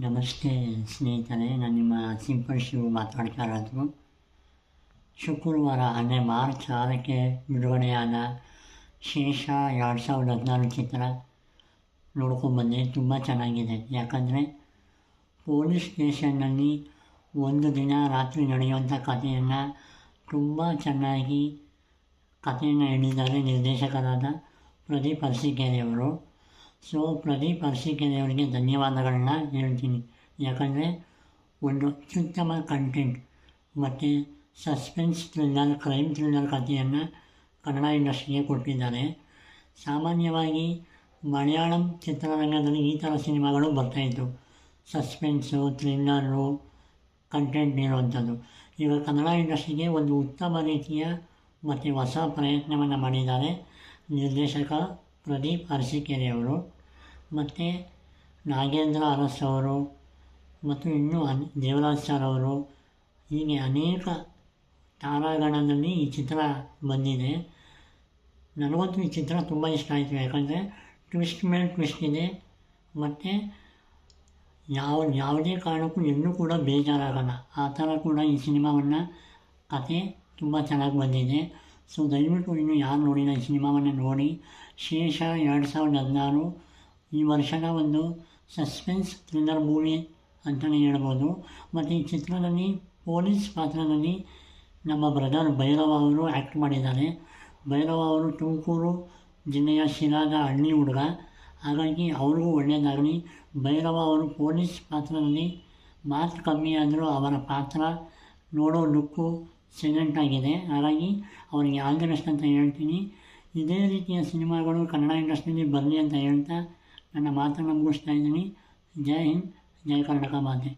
ನಮಸ್ತೆ ಸ್ನೇಹಿತರೆ, ನಾನು ನಿಮ್ಮ ಸಿಂಪಲ್ ಶಿವು ಮಾತಾಡ್ತಾ ಇರೋದು. ಶುಕ್ರವಾರ ಅಂದರೆ ಮಾರ್ಚ್ 6ಕ್ಕೆ ಬಿಡುಗಡೆಯಾದ ಶೇಷ 2014 ಚಿತ್ರ ನೋಡ್ಕೊಂಡ್ಬಂದೆ. ತುಂಬ ಚೆನ್ನಾಗಿದೆ. ಯಾಕಂದರೆ ಪೊಲೀಸ್ ಸ್ಟೇಷನ್ನಲ್ಲಿ ಒಂದು ದಿನ ರಾತ್ರಿ ನಡೆಯುವಂಥ ಕಥೆಯನ್ನು ತುಂಬ ಚೆನ್ನಾಗಿ ಕಥೆಯನ್ನು ಹೇಳಿದ್ದಾರೆ ನಿರ್ದೇಶಕರಾದ ಪ್ರದೀಪ್ ಅರಸೀಕೆರೆಯವರು. ಸೊ ಪ್ರದೀಪ್ ಅರಸೀಕೆರೆಯವರಿಗೆ ಧನ್ಯವಾದಗಳನ್ನ ಹೇಳ್ತೀನಿ. ಯಾಕಂದರೆ ಒಂದು ಅತ್ಯುತ್ತಮ ಕಂಟೆಂಟ್ ಮತ್ತು ಸಸ್ಪೆನ್ಸ್ ಥ್ರಿಲ್ಲರ್, ಕ್ರೈಮ್ ಥ್ರಿಲ್ಲರ್ ಕಥೆಯನ್ನು ಕನ್ನಡ ಇಂಡಸ್ಟ್ರಿಗೆ ಕೊಟ್ಟಿದ್ದಾರೆ. ಸಾಮಾನ್ಯವಾಗಿ ಮಲಯಾಳಂ ಚಿತ್ರರಂಗದಲ್ಲಿ ಈ ಥರ ಸಿನಿಮಾಗಳು ಬರ್ತಾಯಿತ್ತು, ಸಸ್ಪೆನ್ಸು, ಥ್ರಿಲ್ಲರು ಕಂಟೆಂಟ್ ಇರುವಂಥದ್ದು. ಈಗ ಕನ್ನಡ ಇಂಡಸ್ಟ್ರಿಗೆ ಒಂದು ಉತ್ತಮ ರೀತಿಯ ಮತ್ತು ಹೊಸ ಪ್ರಯತ್ನವನ್ನು ಮಾಡಿದ್ದಾರೆ ನಿರ್ದೇಶಕ ಪ್ರದೀಪ್ ಅರಸೀಕೆರೆಯವರು. ಮತ್ತು ನಾಗೇಂದ್ರ ಅರಸ್ ಅವರು ಮತ್ತು ಇನ್ನೂ ದೇವರಾಜ್ ಸರ್ ಅವರು, ಹೀಗೆ ಅನೇಕ ತಾರಾಗಣದಲ್ಲಿ ಈ ಚಿತ್ರ ಬಂದಿದೆ. ನನಗಂತೂ ಈ ಚಿತ್ರ ತುಂಬ ಇಷ್ಟ ಆಯಿತು. ಯಾಕಂದರೆ ಟ್ವಿಸ್ಟ್ ಮೇಲೆ ಟ್ವಿಸ್ಟ್ ಇದೆ ಮತ್ತು ಯಾವುದೇ ಕಾರಣಕ್ಕೂ ಎಲ್ಲೂ ಕೂಡ ಬೇಜಾರಾಗಲ್ಲ. ಆ ಥರ ಕೂಡ ಈ ಸಿನಿಮಾವನ್ನು ಕತೆ ತುಂಬ ಚೆನ್ನಾಗಿ ಬಂದಿದೆ. ಸೊ ದಯವಿಟ್ಟು ಇನ್ನೂ ಯಾರು ನೋಡಿಲ್ಲ ಈ ಸಿನಿಮಾವನ್ನು ನೋಡಿ. ಶೇಷ 2016 ಈ ವರ್ಷದ ಒಂದು ಸಸ್ಪೆನ್ಸ್ ಥ್ರಿಲ್ಲರ್ ಮೂವಿ ಅಂತಲೇ ಹೇಳ್ಬೋದು. ಮತ್ತು ಈ ಚಿತ್ರದಲ್ಲಿ ಪೊಲೀಸ್ ಪಾತ್ರದಲ್ಲಿ ನಮ್ಮ ಬ್ರದರ್ ಭೈರವ ಅವರು ಆ್ಯಕ್ಟ್ ಮಾಡಿದ್ದಾರೆ. ಭೈರವ ಅವರು ತುಮಕೂರು ಜಿಲ್ಲೆಯ ಶಿರಾದ ಹಳ್ಳಿ ಹುಡುಗ, ಹಾಗಾಗಿ ಅವ್ರಿಗೂ ಒಳ್ಳೆಯದಾಗಲಿ. ಭೈರವ ಅವರು ಪೊಲೀಸ್ ಪಾತ್ರದಲ್ಲಿ ಮಾತು ಕಮ್ಮಿ ಆದರೂ ಅವರ ಪಾತ್ರ ನೋಡೋ ಲುಕ್ಕು ಸೈಲೆಂಟಾಗಿದೆ. ಹಾಗಾಗಿ ಅವರಿಗೆ ಆಲ್ ದಿ ಬೆಸ್ಟ್ ಅಂತ ಹೇಳ್ತೀನಿ. ಇದೇ ರೀತಿಯ ಸಿನಿಮಾಗಳು ಕನ್ನಡ ಇಂಡಸ್ಟ್ರಿಯಲ್ಲಿ ಬರಲಿ ಅಂತ ಹೇಳ್ತಾ ನನ್ನ ಮಾತನ್ನು ಮುಗಿಸ್ತಾ ಇದ್ದೀನಿ. ಜೈ ಹಿಂದ್, ಜೈ ಕರ್ನಾಟಕ ಮಾತೆ.